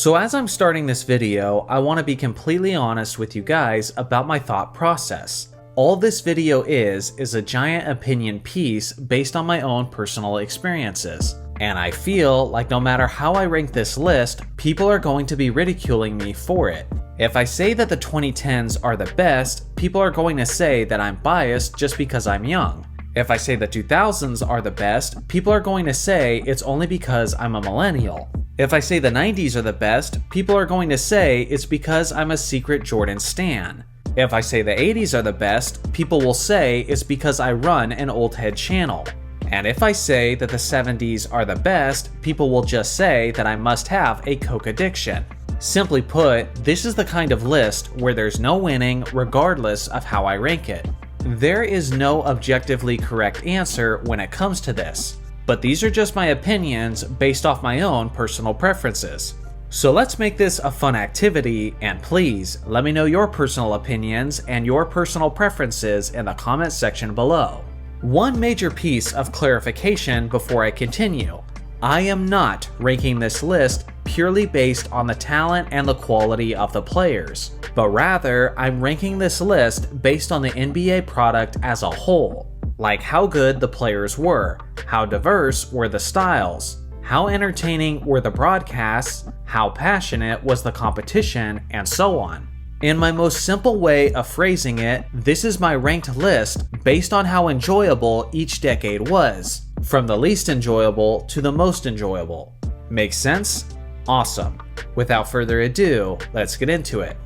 So as I'm starting this video, I want to be completely honest with you guys about my thought process. All this video is a giant opinion piece based on my own personal experiences. And I feel like no matter how I rank this list, people are going to be ridiculing me for it. If I say that the 2010s are the best, people are going to say that I'm biased just because I'm young. If I say the 2000s are the best, people are going to say it's only because I'm a millennial. If I say the 90s are the best, people are going to say it's because I'm a secret Jordan stan. If I say the 80s are the best, people will say it's because I run an old head channel. And if I say that the 70s are the best, people will just say that I must have a coke addiction. Simply put, this is the kind of list where there's no winning regardless of how I rank it. There is no objectively correct answer when it comes to this, but these are just my opinions based off my own personal preferences. So let's make this a fun activity, and please let me know your personal opinions and your personal preferences in the comment section below. One major piece of clarification before I continue. I am not ranking this list purely based on the talent and the quality of the players, but rather I'm ranking this list based on the NBA product as a whole, like how good the players were, how diverse were the styles, how entertaining were the broadcasts, how passionate was the competition, and so on. In my most simple way of phrasing it, this is my ranked list based on how enjoyable each decade was, from the least enjoyable to the most enjoyable. Makes sense? Awesome. Without further ado, let's get into it.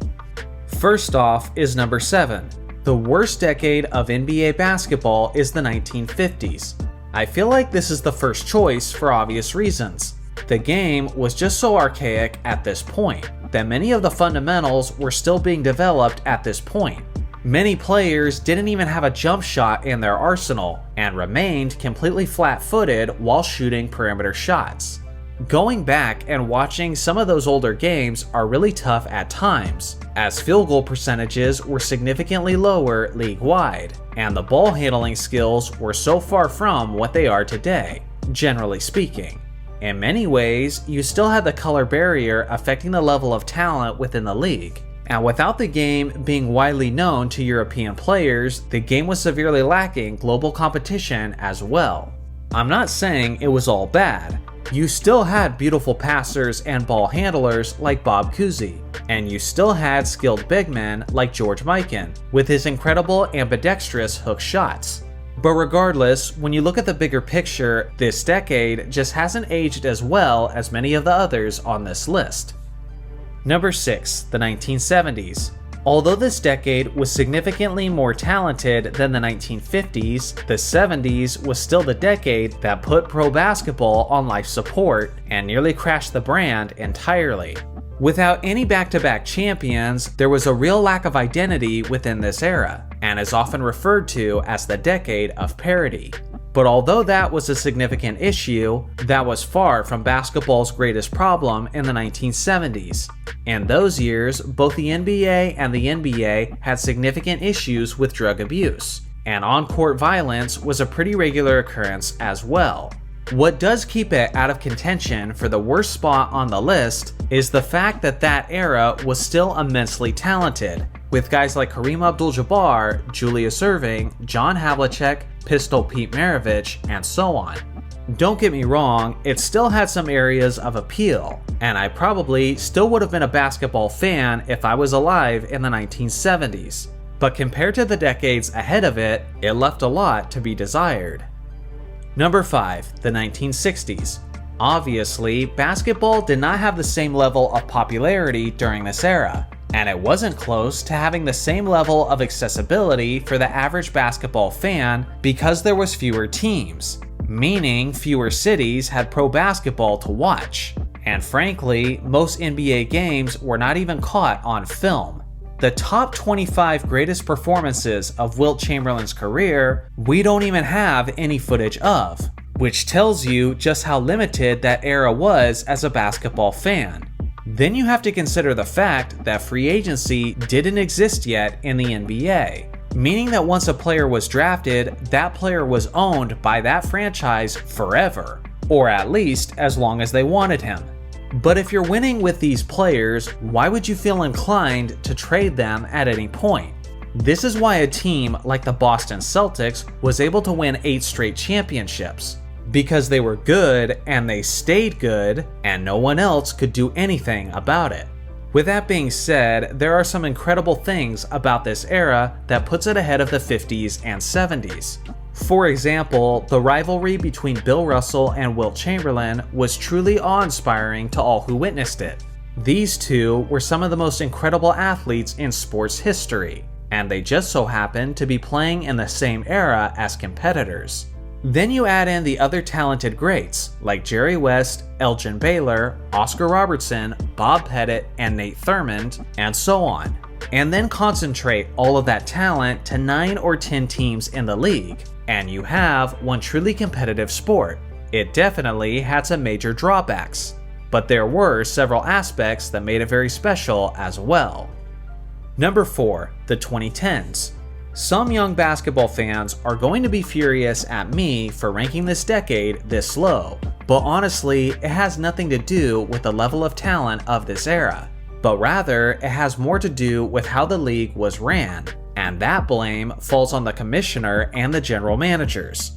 First off is number 7. The worst decade of NBA basketball is the 1950s. I feel like this is the first choice for obvious reasons. The game was just so archaic at this point that many of the fundamentals were still being developed at this point. Many players didn't even have a jump shot in their arsenal and remained completely flat-footed while shooting perimeter shots. Going back and watching some of those older games are really tough at times, as field goal percentages were significantly lower league-wide, and the ball handling skills were so far from what they are today, generally speaking. In many ways, you still had the color barrier affecting the level of talent within the league, and without the game being widely known to European players, the game was severely lacking global competition as well. I'm not saying it was all bad. You still had beautiful passers and ball handlers like Bob Cousy, and you still had skilled big men like George Mikan with his incredible ambidextrous hook shots. But regardless, when you look at the bigger picture, this decade just hasn't aged as well as many of the others on this list. Number 6, the 1970s. Although this decade was significantly more talented than the 1950s, the 70s was still the decade that put pro basketball on life support and nearly crashed the brand entirely. Without any back-to-back champions, there was a real lack of identity within this era, and is often referred to as the decade of parity. But although that was a significant issue, that was far from basketball's greatest problem in the 1970s. In those years, both the NBA and the NBA had significant issues with drug abuse, and on-court violence was a pretty regular occurrence as well. What does keep it out of contention for the worst spot on the list is the fact that that era was still immensely talented, with guys like Kareem Abdul-Jabbar, Julius Erving, John Havlicek, Pistol Pete Maravich, and so on. Don't get me wrong, it still had some areas of appeal, and I probably still would have been a basketball fan if I was alive in the 1970s. But compared to the decades ahead of it, it left a lot to be desired. Number 5, the 1960s. Obviously, basketball did not have the same level of popularity during this era, and it wasn't close to having the same level of accessibility for the average basketball fan because there was fewer teams, meaning fewer cities had pro basketball to watch. And frankly, most NBA games were not even caught on film. The top 25 greatest performances of Wilt Chamberlain's career, we don't even have any footage of, which tells you just how limited that era was as a basketball fan. Then you have to consider the fact that free agency didn't exist yet in the NBA, meaning that once a player was drafted, that player was owned by that franchise forever, or at least as long as they wanted him. But if you're winning with these players, why would you feel inclined to trade them at any point? This is why a team like the Boston Celtics was able to win 8 straight championships. Because they were good and they stayed good, and no one else could do anything about it. With that being said, there are some incredible things about this era that puts it ahead of the 50s and 70s. For example, the rivalry between Bill Russell and Wilt Chamberlain was truly awe-inspiring to all who witnessed it. These two were some of the most incredible athletes in sports history, and they just so happened to be playing in the same era as competitors. Then you add in the other talented greats like Jerry West, Elgin Baylor, Oscar Robertson, Bob Pettit, and Nate Thurmond, and so on. And then concentrate all of that talent to 9 or 10 teams in the league, and you have one truly competitive sport. It definitely had some major drawbacks, but there were several aspects that made it very special as well. Number 4, the 2010s. Some young basketball fans are going to be furious at me for ranking this decade this low, but honestly, it has nothing to do with the level of talent of this era, but rather it has more to do with how the league was ran, and that blame falls on the commissioner and the general managers.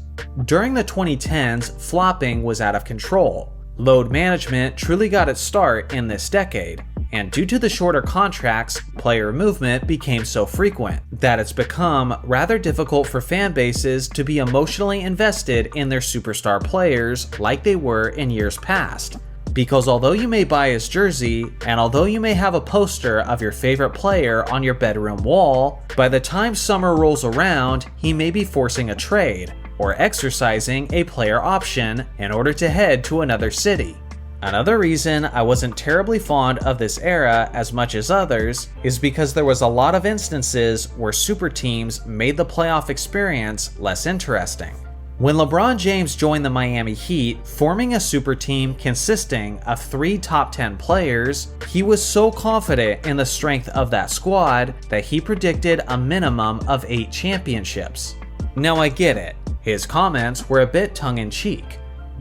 During the 2010s, flopping was out of control. Load management truly got its start in this decade, and due to the shorter contracts, player movement became so frequent that it's become rather difficult for fan bases to be emotionally invested in their superstar players like they were in years past. Because although you may buy his jersey, and although you may have a poster of your favorite player on your bedroom wall, by the time summer rolls around, he may be forcing a trade, or exercising a player option in order to head to another city. Another reason I wasn't terribly fond of this era as much as others is because there was a lot of instances where super teams made the playoff experience less interesting. When LeBron James joined the Miami Heat, forming a super team consisting of 3 top 10 players, he was so confident in the strength of that squad that he predicted a minimum of 8 championships. Now I get it, his comments were a bit tongue-in-cheek.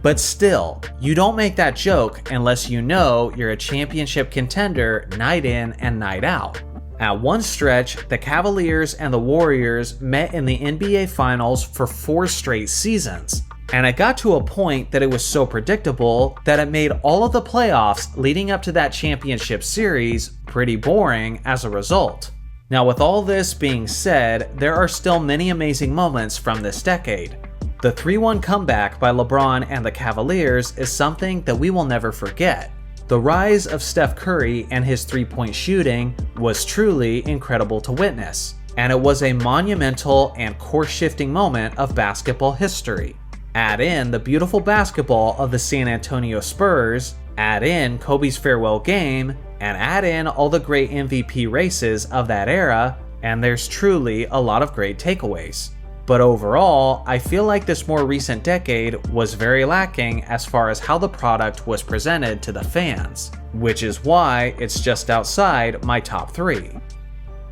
But still, you don't make that joke unless you know you're a championship contender night in and night out. At one stretch, the Cavaliers and the Warriors met in the NBA Finals for 4 straight seasons, and it got to a point that it was so predictable that it made all of the playoffs leading up to that championship series pretty boring as a result. Now, with all this being said, there are still many amazing moments from this decade. The 3-1 comeback by LeBron and the Cavaliers is something that we will never forget. The rise of Steph Curry and his 3-point shooting was truly incredible to witness, and it was a monumental and course-shifting moment of basketball history. Add in the beautiful basketball of the San Antonio Spurs, add in Kobe's farewell game, and add in all the great MVP races of that era, and there's truly a lot of great takeaways. But overall, I feel like this more recent decade was very lacking as far as how the product was presented to the fans, which is why it's just outside my top 3.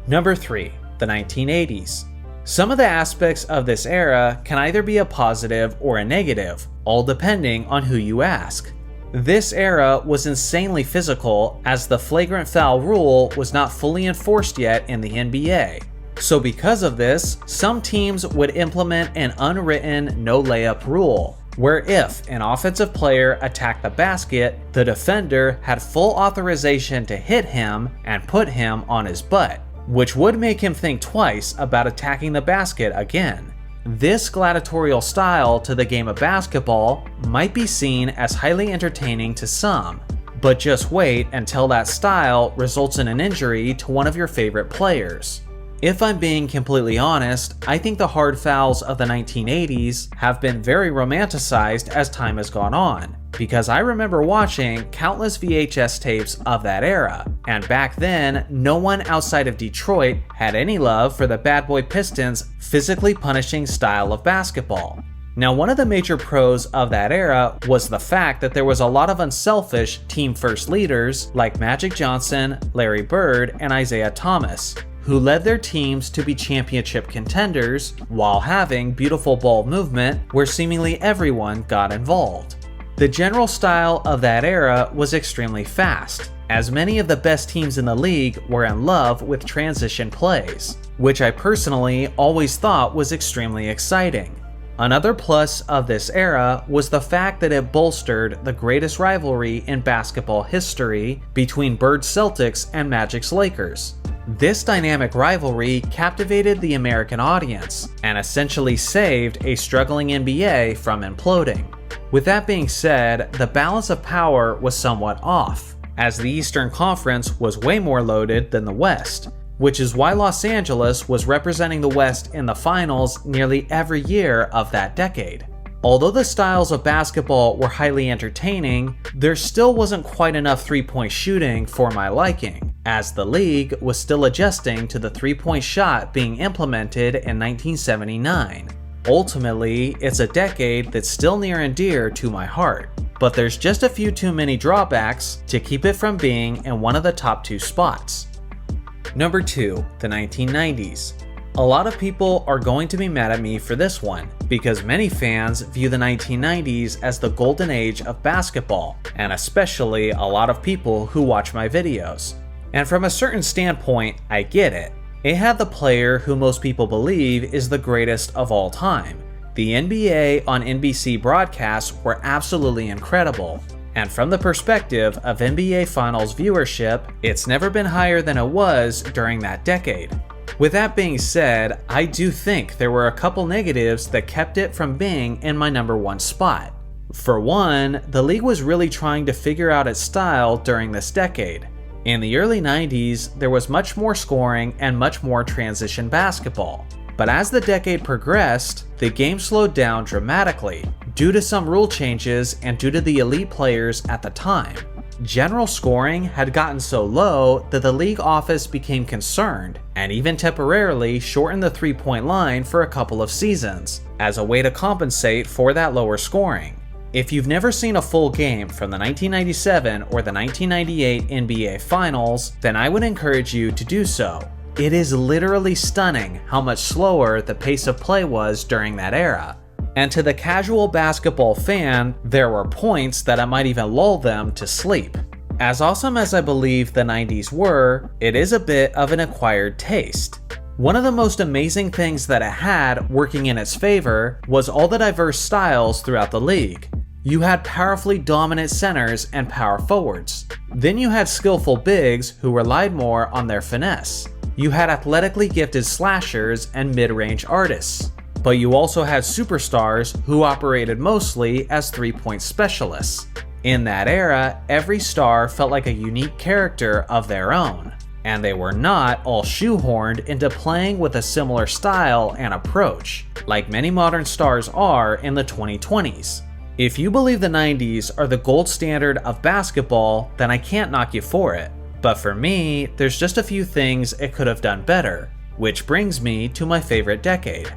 Number 3, the 1980s. Some of the aspects of this era can either be a positive or a negative, all depending on who you ask. This era was insanely physical as the flagrant foul rule was not fully enforced yet in the NBA. So because of this, some teams would implement an unwritten no layup rule, where if an offensive player attacked the basket, the defender had full authorization to hit him and put him on his butt, which would make him think twice about attacking the basket again. This gladiatorial style to the game of basketball might be seen as highly entertaining to some, but just wait until that style results in an injury to one of your favorite players. If I'm being completely honest, I think the hard fouls of the 1980s have been very romanticized as time has gone on, because I remember watching countless VHS tapes of that era, and back then, no one outside of Detroit had any love for the Bad Boy Pistons' physically punishing style of basketball. Now, one of the major pros of that era was the fact that there was a lot of unselfish team-first leaders like Magic Johnson, Larry Bird, and Isaiah Thomas, who led their teams to be championship contenders while having beautiful ball movement where seemingly everyone got involved. The general style of that era was extremely fast, as many of the best teams in the league were in love with transition plays, which I personally always thought was extremely exciting. Another plus of this era was the fact that it bolstered the greatest rivalry in basketball history between Bird's Celtics and Magic's Lakers. This dynamic rivalry captivated the American audience and essentially saved a struggling NBA from imploding. With that being said, the balance of power was somewhat off, as the Eastern Conference was way more loaded than the West, which is why Los Angeles was representing the West in the finals nearly every year of that decade. Although the styles of basketball were highly entertaining, there still wasn't quite enough three-point shooting for my liking, as the league was still adjusting to the three-point shot being implemented in 1979. Ultimately, it's a decade that's still near and dear to my heart, but there's just a few too many drawbacks to keep it from being in one of the top 2 spots. Number 2, the 1990s. A lot of people are going to be mad at me for this one, because many fans view the 1990s as the golden age of basketball, and especially a lot of people who watch my videos. And from a certain standpoint, I get it. It had the player who most people believe is the greatest of all time. The NBA on NBC broadcasts were absolutely incredible. And from the perspective of NBA Finals viewership, it's never been higher than it was during that decade. With that being said, I do think there were a couple negatives that kept it from being in my number 1 spot. For one, the league was really trying to figure out its style during this decade. In the early 90s, there was much more scoring and much more transition basketball. But as the decade progressed, the game slowed down dramatically due to some rule changes and due to the elite players at the time. General scoring had gotten so low that the league office became concerned and even temporarily shortened the three-point line for a couple of seasons as a way to compensate for that lower scoring. If you've never seen a full game from the 1997 or the 1998 NBA Finals, then I would encourage you to do so. It is literally stunning how much slower the pace of play was during that era. And to the casual basketball fan, there were points that I might even lull them to sleep. As awesome as I believe the 90s were, it is a bit of an acquired taste. One of the most amazing things that it had working in its favor was all the diverse styles throughout the league. You had powerfully dominant centers and power forwards. Then you had skillful bigs who relied more on their finesse. You had athletically gifted slashers and mid-range artists. But you also had superstars who operated mostly as three-point specialists. In that era, every star felt like a unique character of their own, and they were not all shoehorned into playing with a similar style and approach, like many modern stars are in the 2020s. If you believe the 90s are the gold standard of basketball, then I can't knock you for it. But for me, there's just a few things it could have done better, which brings me to my favorite decade.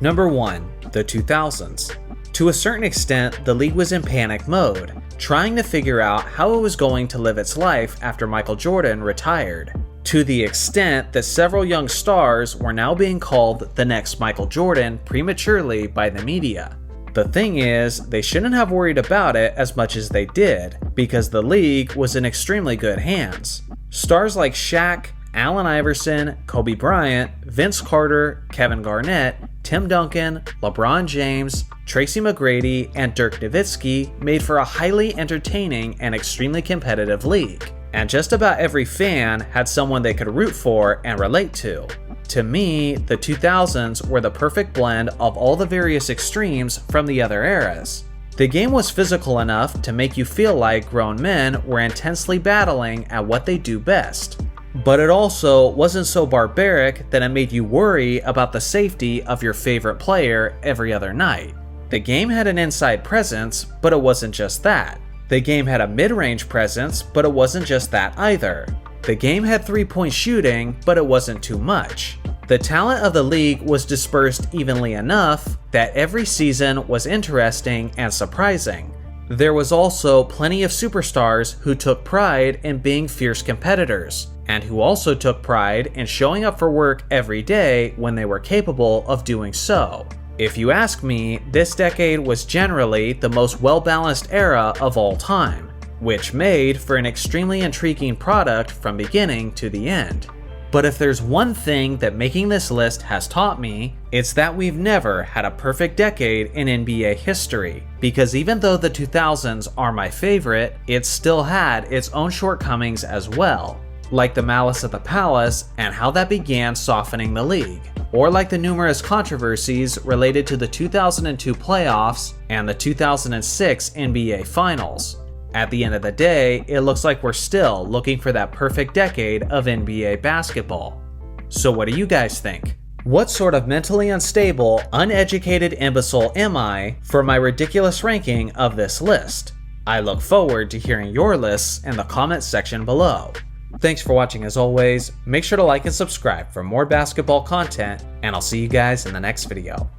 Number 1, the 2000s. To a certain extent, the league was in panic mode, trying to figure out how it was going to live its life after Michael Jordan retired, to the extent that several young stars were now being called the next Michael Jordan prematurely by the media. The thing is, they shouldn't have worried about it as much as they did, because the league was in extremely good hands. Stars like Shaq, Allen Iverson, Kobe Bryant, Vince Carter, Kevin Garnett, Tim Duncan, LeBron James, Tracy McGrady, and Dirk Nowitzki made for a highly entertaining and extremely competitive league. And just about every fan had someone they could root for and relate to. To me, the 2000s were the perfect blend of all the various extremes from the other eras. The game was physical enough to make you feel like grown men were intensely battling at what they do best. But it also wasn't so barbaric that it made you worry about the safety of your favorite player every other night. The game had an inside presence, but it wasn't just that. The game had a mid-range presence, but it wasn't just that either. The game had three-point shooting, but it wasn't too much. The talent of the league was dispersed evenly enough that every season was interesting and surprising. There was also plenty of superstars who took pride in being fierce competitors, and who also took pride in showing up for work every day when they were capable of doing so. If you ask me, this decade was generally the most well-balanced era of all time, which made for an extremely intriguing product from beginning to the end. But if there's one thing that making this list has taught me, it's that we've never had a perfect decade in NBA history, because even though the 2000s are my favorite, it still had its own shortcomings as well, like the malice at the palace and how that began softening the league, or like the numerous controversies related to the 2002 playoffs and the 2006 NBA Finals. At the end of the day, it looks like we're still looking for that perfect decade of NBA basketball. So what do you guys think? What sort of mentally unstable, uneducated imbecile am I for my ridiculous ranking of this list? I look forward to hearing your lists in the comments section below. Thanks for watching as always, make sure to like and subscribe for more basketball content, and I'll see you guys in the next video.